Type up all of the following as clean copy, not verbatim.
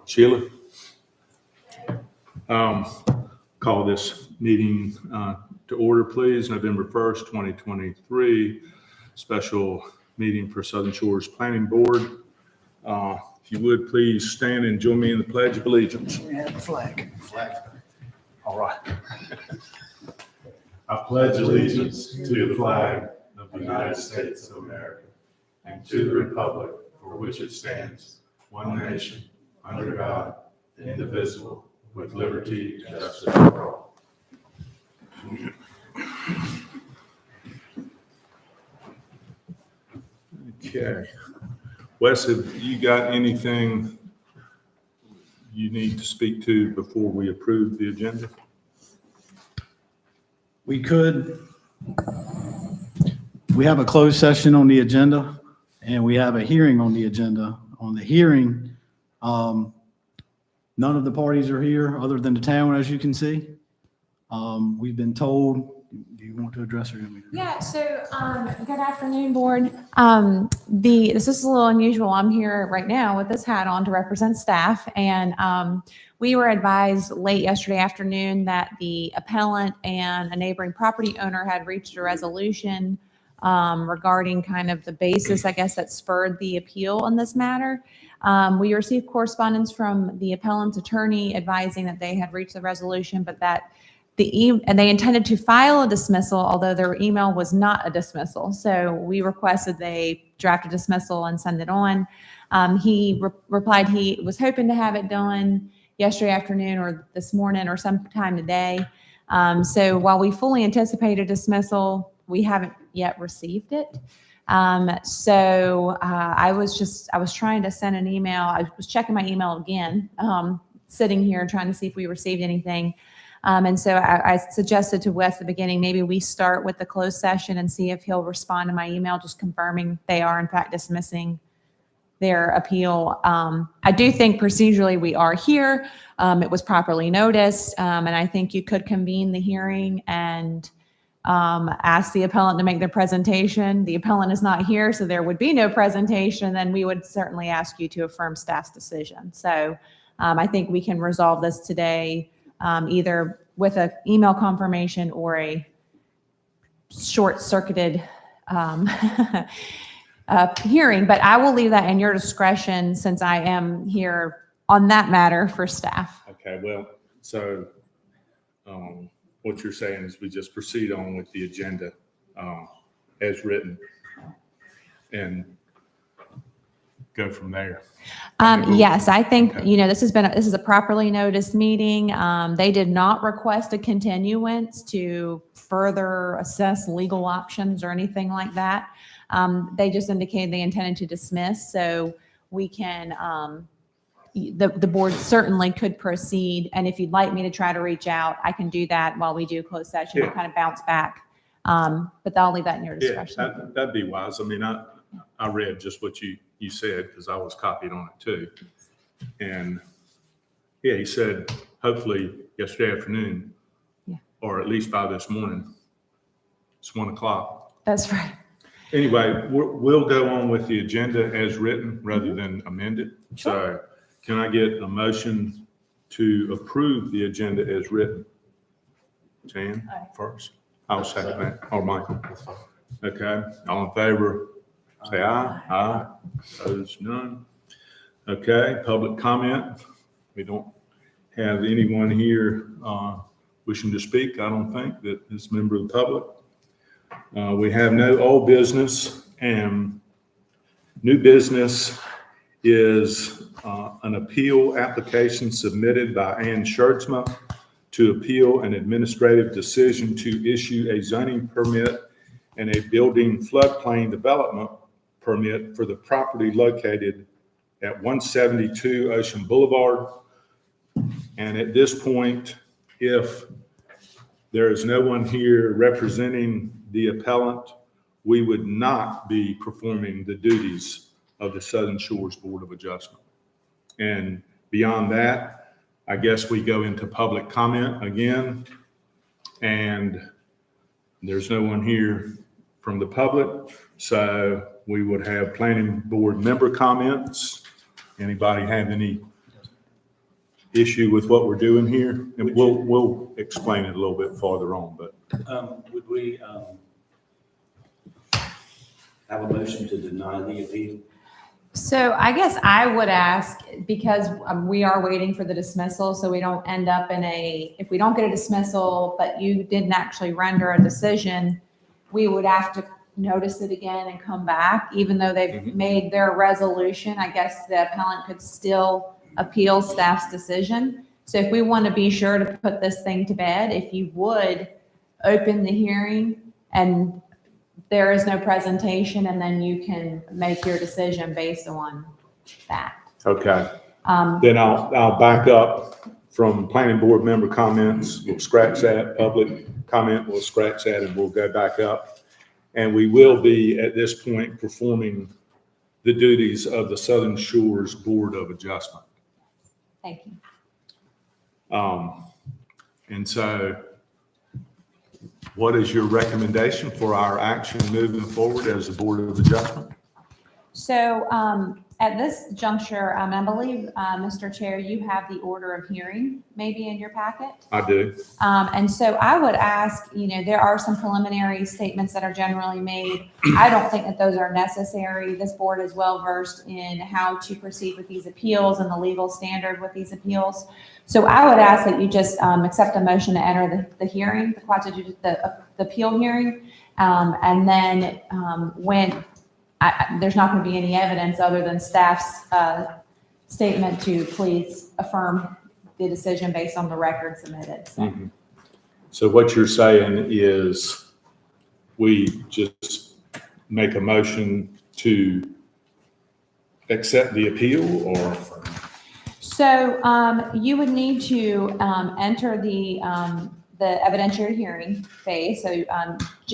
Sheila? Call this meeting to order, please. November 1st, 2023, special meeting for Southern Shores Planning Board. If you would, please stand and join me in the Pledge of Allegiance. We have the flag. All right. I pledge allegiance to the flag of the United States of America and to the republic for which it stands, one nation, under God, indivisible, with liberty and justice for all. Okay. Wes, have you got anything you need to speak to before we approve the agenda? We have a closed session on the agenda and we have a hearing on the agenda. On the hearing, none of the parties are here other than the town, as you can see. We've been told, do you want to address or? Yeah, so good afternoon, board. This is a little unusual. I'm here right now with this hat on to represent staff, and we were advised late yesterday afternoon that the appellant and a neighboring property owner had reached a resolution regarding kind of the basis, I guess, that spurred the appeal on this matter. We received correspondence from the appellant's attorney advising that they had reached the resolution, but that and they intended to file a dismissal, although their email was not a dismissal. So we requested they draft a dismissal and send it on. He replied he was hoping to have it done yesterday afternoon or this morning or sometime today. So while we fully anticipate a dismissal, we haven't yet received it. I was trying to send an email. I was checking my email again, sitting here trying to see if we received anything. And so I suggested to Wes at the beginning, maybe we start with the closed session and see if he'll respond to my email, just confirming they are in fact dismissing their appeal. I do think procedurally we are here. It was properly noticed. And I think you could convene the hearing and ask the appellant to make their presentation. The appellant is not here, so there would be no presentation. Then we would certainly ask you to affirm staff's decision. So I think we can resolve this today. Either with an email confirmation or a short-circuited hearing, but I will leave that in your discretion since I am here on that matter for staff. Okay, well, so what you're saying is we just proceed on with the agenda as written and go from there. Yes, I think, this is a properly noticed meeting. They did not request a continuance to further assess legal options or anything like that. They just indicated they intended to dismiss. So we can, the board certainly could proceed. And if you'd like me to try to reach out, I can do that while we do closed session and kind of bounce back. But I'll leave that in your discretion. Yeah, that'd be wise. I mean, I read just what you said because I was copied on it too. And yeah, he said, hopefully yesterday afternoon, or at least by this morning. It's 1 o'clock. That's right. Anyway, we'll go on with the agenda as written rather than amended. Sure. So can I get a motion to approve the agenda as written? Jan first. I'll second that. Or Michael. Okay. All in favor? Say aye. Aye. Opposed, none. Okay, public comment. We don't have anyone here wishing to speak, I don't think, that is a member of the public. We have no old business, and new business is an appeal application submitted by Ann Schertzma to appeal an administrative decision to issue a zoning permit and a building floodplain development permit for the property located at 172 Ocean Boulevard. And at this point, if there is no one here representing the appellant, we would not be performing the duties of the Southern Shores Board of Adjustment. And beyond that, I guess we go into public comment again, and there's no one here from the public. So we would have planning board member comments. Anybody have any issue with what we're doing here? And we'll explain it a little bit farther on, but Would we have a motion to deny the appeal? So I guess I would ask, because we are waiting for the dismissal, so we don't end up in if we don't get a dismissal, but you didn't actually render a decision, we would have to notice it again and come back, even though they've made their resolution. I guess the appellant could still appeal staff's decision. So if we want to be sure to put this thing to bed, if you would open the hearing and there is no presentation, and then you can make your decision based on that. okay. Then I'll back up from planning board member comments. We'll scratch that. Public comment, we'll scratch that, and we'll go back up. And we will be, at this point, performing the duties of the Southern Shores Board of Adjustment. Thank you. And so what is your recommendation for our action moving forward as a Board of Adjustment? So at this juncture, I believe, Mr. Chair, you have the order of hearing maybe in your packet. I do. And so I would ask, there are some preliminary statements that are generally made. I don't think that those are necessary. This board is well versed in how to proceed with these appeals and the legal standard with these appeals. So I would ask that you just accept a motion to enter the hearing, the appeal hearing. And then when there's not going to be any evidence other than staff's statement to please affirm the decision based on the record submitted. So. So what you're saying is we just make a motion to accept the appeal, or? So you would need to enter the evidentiary hearing phase. So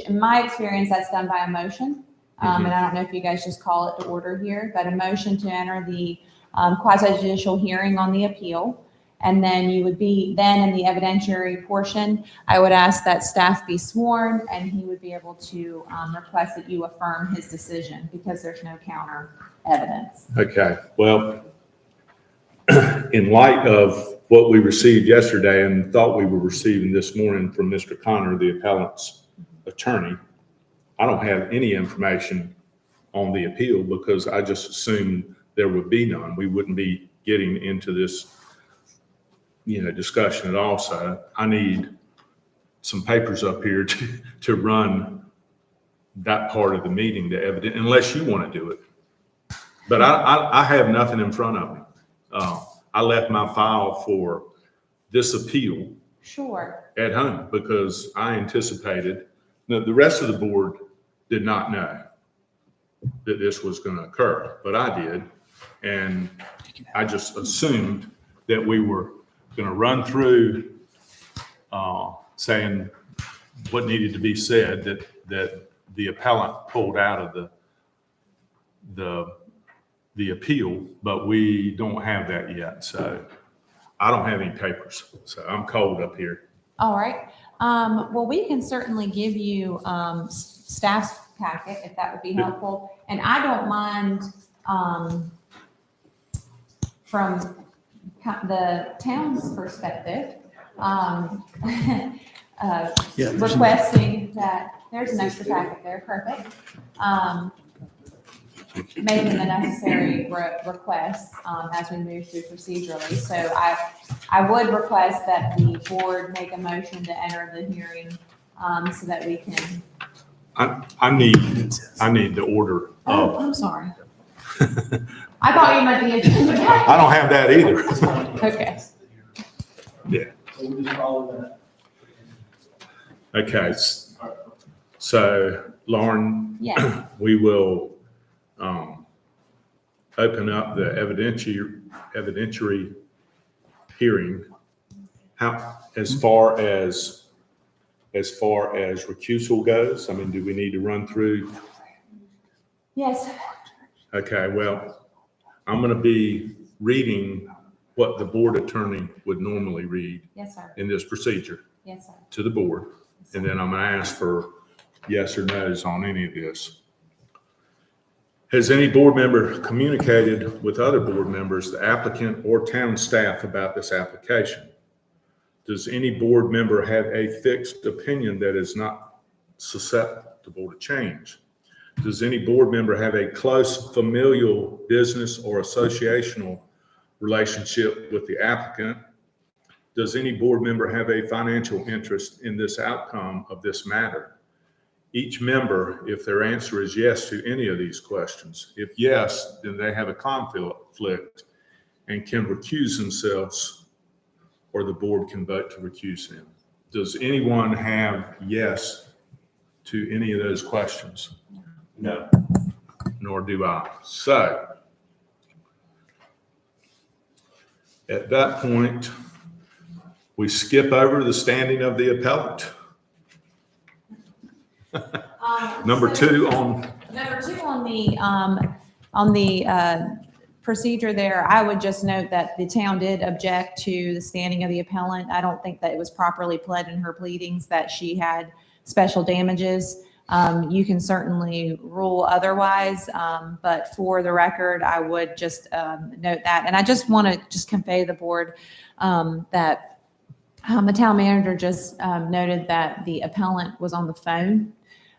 in my experience, that's done by a motion. And I don't know if you guys just call it to order here, but a motion to enter the quasi-judicial hearing on the appeal. And then you would be then in the evidentiary portion, I would ask that staff be sworn, and he would be able to request that you affirm his decision because there's no counter evidence. Okay, well, in light of what we received yesterday and thought we were receiving this morning from Mr. Connor, the appellant's attorney, I don't have any information on the appeal because I just assumed there would be none. We wouldn't be getting into this, discussion at all. So I need some papers up here to run that part of the meeting to evidence, unless you want to do it. But I have nothing in front of me. I left my file for this appeal Sure. at home because I anticipated that the rest of the board did not know that this was going to occur, but I did. And I just assumed that we were going to run through saying what needed to be said, that the appellant pulled out of the appeal, but we don't have that yet. So I don't have any papers. So I'm cold up here. All right. Well, we can certainly give you staff's packet if that would be helpful. And I don't mind from the town's perspective requesting that there's an extra packet there. Perfect. Making the necessary requests as we move through procedurally. So I would request that the board make a motion to enter the hearing so that we can. I need the order. Oh, I'm sorry. I thought you meant the agenda. I don't have that either. Okay. Yeah. So we'll just follow that. Okay. So Lauren, Yes. we will open up the evidentiary hearing. How, as far as recusal goes, I mean, do we need to run through? Yes. Okay, well, I'm going to be reading what the board attorney would normally read Yes, sir. in this procedure Yes, sir. to the board. And then I'm going to ask for yes or no's on any of this. Has any board member communicated with other board members, the applicant, or town staff about this application? Does any board member have a fixed opinion that is not susceptible to change? Does any board member have a close familial, business, or associational relationship with the applicant? Does any board member have a financial interest in this outcome of this matter? Each member, if their answer is yes to any of these questions, if yes, then they have a conflict and can recuse themselves, or the board can vote to recuse them. Does anyone have yes to any of those questions? No. Nor do I. So, at that point, we skip over the standing of the appellant. Number two on the procedure there, I would just note that the town did object to the standing of the appellant. I don't think that it was properly pled in her pleadings that she had special damages. You can certainly rule otherwise, but for the record, I would just note that. And I just want to just convey to the board that the town manager just noted that the appellant was on the phone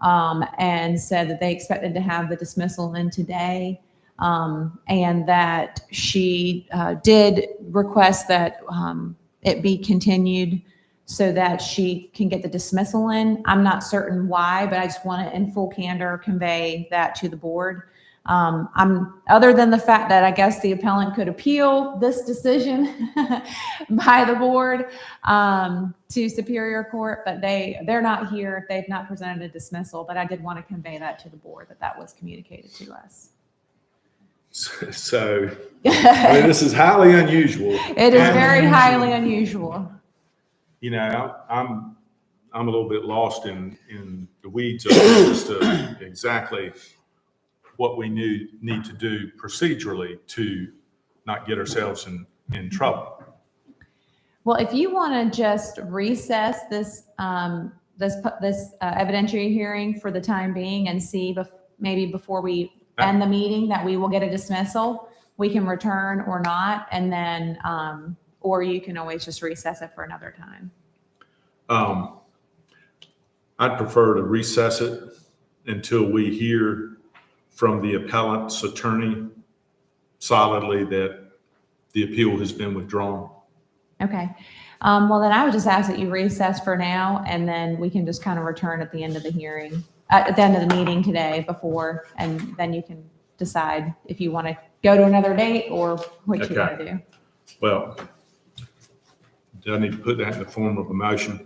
and said that they expected to have the dismissal in today, and that she did request that it be continued so that she can get the dismissal in. I'm not certain why, but I just want to, in full candor, convey that to the board. Other than the fact that I guess the appellant could appeal this decision by the board to Superior Court, but they're not here. They've not presented a dismissal, but I did want to convey that to the board, that was communicated to us. So, I mean, this is highly unusual. It is very highly unusual. You know, I'm a little bit lost in the weeds of this, as to exactly what we need to do procedurally to not get ourselves in trouble. Well, if you want to just recess this evidentiary hearing for the time being and see maybe before we end the meeting that we will get a dismissal, we can return or not, and then or you can always just recess it for another time. I'd prefer to recess it until we hear from the appellant's attorney solidly that the appeal has been withdrawn. Okay. Well, then I would just ask that you recess for now, and then we can just kind of return at the end of the hearing, at the end of the meeting today before, and then you can decide if you want to go to another date or what you want to do. Well, do I need to put that in the form of a motion?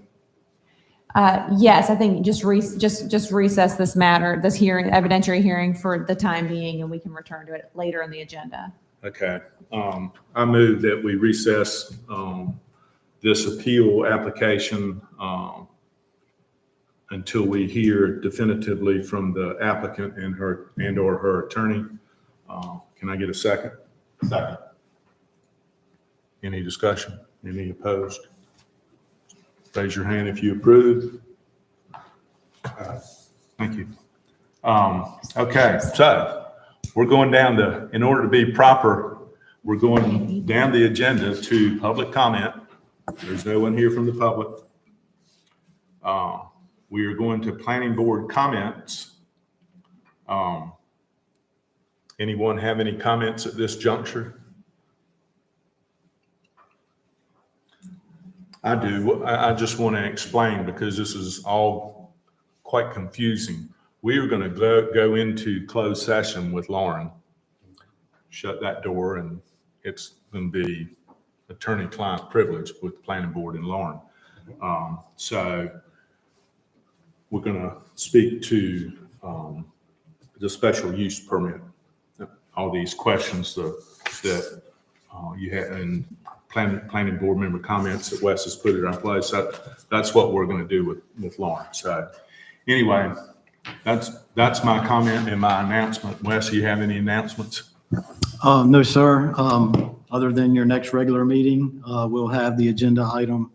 Yes, I think just recess this matter, this hearing, evidentiary hearing for the time being, and we can return to it later in the agenda. Okay. I move that we recess this appeal application until we hear definitively from the applicant and or her attorney. Can I get a second? Second. Any discussion? Any opposed? Raise your hand if you approve. Thank you. Okay, so we're going down in order to be proper, we're going down the agenda to public comment. There's no one here from the public. We are going to planning board comments. Anyone have any comments at this juncture? I do. I just want to explain because this is all quite confusing. We are going to go into closed session with Lauren. Shut that door, and it's going to be attorney-client privilege with the planning board and Lauren. So we're going to speak to the special use permit, all these questions that you had, and planning board member comments that Wes has put in our place. That's what we're going to do with Lauren. So anyway, that's my comment and my announcement. Wes, you have any announcements? No, sir. Other than your next regular meeting, we'll have the agenda item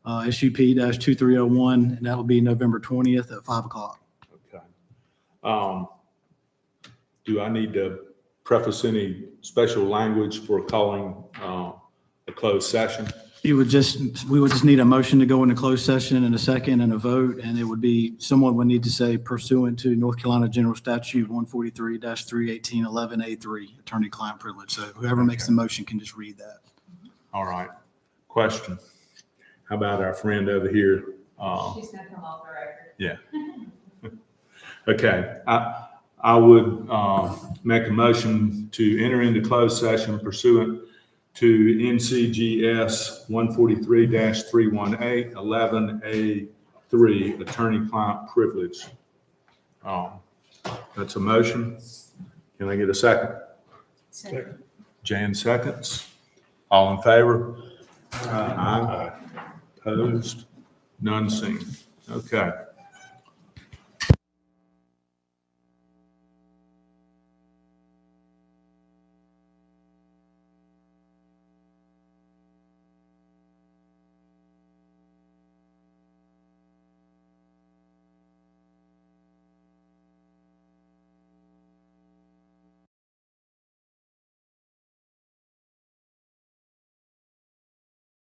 SUP-2301, and that will be November 20th at 5 o'clock. Okay. do I need to preface any special language for calling a closed session? We would just need a motion to go into closed session and a second and a vote, and it would be, someone would need to say pursuant to North Carolina General Statute 143-31811A3, attorney-client privilege. So whoever makes the motion can just read that. All right. Question. How about our friend over here? She's going to come off the record. Yeah. Okay. I would make a motion to enter into closed session pursuant to NCGS 143-31811A3, attorney-client privilege. That's a motion. Can I get a second? Second. Jan seconds. All in favor? Aye. Opposed? None seen. Okay.